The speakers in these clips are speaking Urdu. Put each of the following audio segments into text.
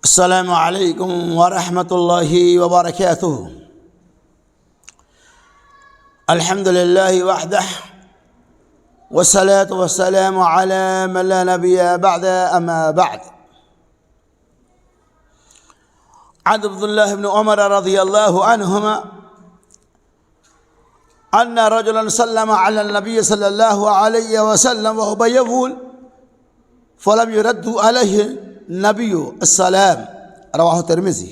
السلام علیکم ورحمۃ اللہ وبرکاتہ۔ الحمد للہ وحدہ والصلاة والسلام على من لا نبی بعد اما بعد۔ عن عبد الله بن عمر رضی اللہ عنہما ان رجلا سلم على النبي صلی اللہ علیہ وسلم وهو يقول فلم يرد عليه النبي السلام، رواہ ترمذی۔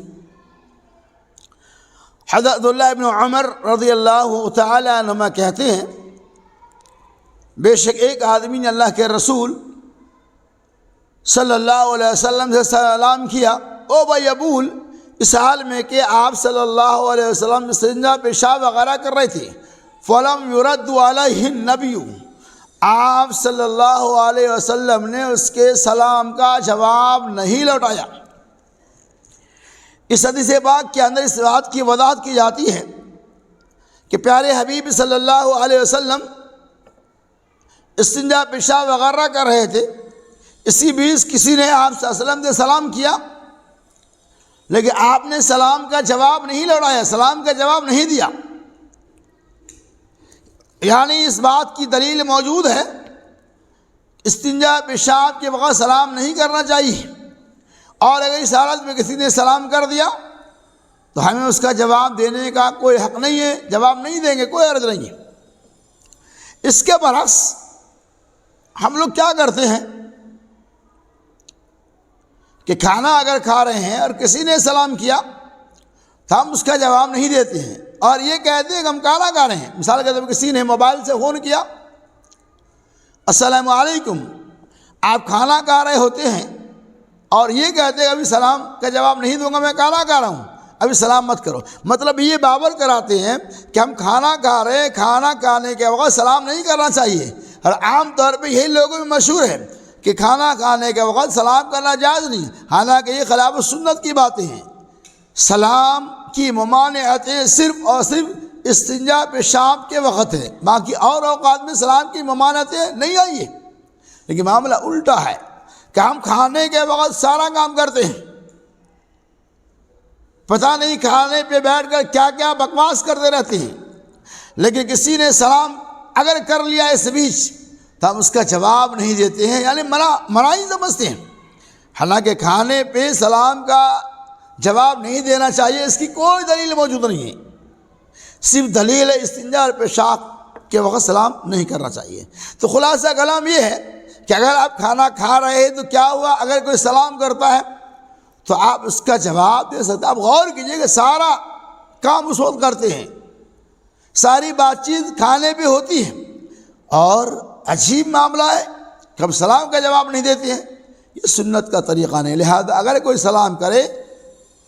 حضرت عبداللہ بن عمر رضی اللہ تعالیٰ عنہما کہتے ہیں، بے شک ایک آدمی نے اللہ کے رسول صلی اللہ علیہ وسلم سے سلام کیا، او بیبول، اس حال میں کہ آپ صلی اللہ علیہ وسلم استنجا پیشاب وغیرہ کر رہے تھے۔ فلم يرد عليه النبي، آپ صلی اللہ علیہ وسلم نے اس کے سلام کا جواب نہیں لوٹایا۔ اس حدیث پاک کے اندر اس بات کی وضاحت کی جاتی ہے کہ پیارے حبیب صلی اللہ علیہ وسلم استنجا پیشاب وغیرہ کر رہے تھے، اسی بیچ کسی نے آپ صلی اللہ علیہ وسلم سے سلام کیا، لیکن آپ نے سلام کا جواب نہیں لوٹایا، سلام کا جواب نہیں دیا۔ یعنی اس بات کی دلیل موجود ہے، استنجا پیشاب کے وقت سلام نہیں کرنا چاہیے، اور اگر اس حالت میں کسی نے سلام کر دیا تو ہمیں اس کا جواب دینے کا کوئی حق نہیں ہے، جواب نہیں دیں گے، کوئی عرض نہیں ہے۔ اس کے برعکس ہم لوگ کیا کرتے ہیں کہ کھانا اگر کھا رہے ہیں اور کسی نے سلام کیا تو ہم اس کا جواب نہیں دیتے ہیں اور یہ کہتے ہیں کہ ہم کھانا کھا رہے ہیں۔ مثال کے طور پر کسی نے موبائل سے فون کیا، السلام علیکم، آپ کھانا کھا رہے ہوتے ہیں اور یہ کہتے ہیں ابھی سلام کا جواب نہیں دوں گا، میں کھانا کھا رہا ہوں، ابھی سلام مت کرو۔ مطلب یہ باور کراتے ہیں کہ ہم کھانا کھا رہے ہیں، کھانا کھانے کے وقت سلام نہیں کرنا چاہیے، اور عام طور پہ یہی لوگوں میں مشہور ہے کہ کھانا کھانے کے وقت سلام کرنا جائز نہیں، حالانکہ یہ خلاف سنت کی باتیں ہیں۔ سلام کی ممانعتیں صرف اور صرف استنجا پیشاب کے وقت ہے، باقی اور اوقات میں سلام کی ممانعتیں نہیں آئی ہیں۔ لیکن معاملہ الٹا ہے کہ ہم کھانے کے وقت سارا کام کرتے ہیں، پتہ نہیں کھانے پہ بیٹھ کر کیا کیا بکواس کرتے رہتے ہیں، لیکن کسی نے سلام اگر کر لیا اس بیچ تو ہم اس کا جواب نہیں دیتے ہیں، یعنی منائی سمجھتے ہیں۔ حالانکہ کھانے پہ سلام کا جواب نہیں دینا چاہیے، اس کی کوئی دلیل موجود نہیں ہے، صرف دلیل ہے استنجا اور پیشاب کے وقت سلام نہیں کرنا چاہیے۔ تو خلاصہ کلام یہ ہے کہ اگر آپ کھانا کھا رہے ہیں تو کیا ہوا، اگر کوئی سلام کرتا ہے تو آپ اس کا جواب دے سکتے ہیں۔ آپ غور کیجئے کہ سارا کام اس وقت کرتے ہیں، ساری بات چیت کھانے پہ ہوتی ہے، اور عجیب معاملہ ہے کہ ہم سلام کا جواب نہیں دیتے ہیں۔ یہ سنت کا طریقہ نہیں، لہذا اگر کوئی سلام کرے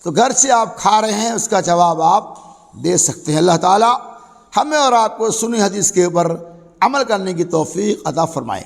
تو گھر سے آپ کھا رہے ہیں، اس کا جواب آپ دے سکتے ہیں۔ اللہ تعالی ہمیں اور آپ کو سنی حدیث کے اوپر عمل کرنے کی توفیق عطا فرمائے۔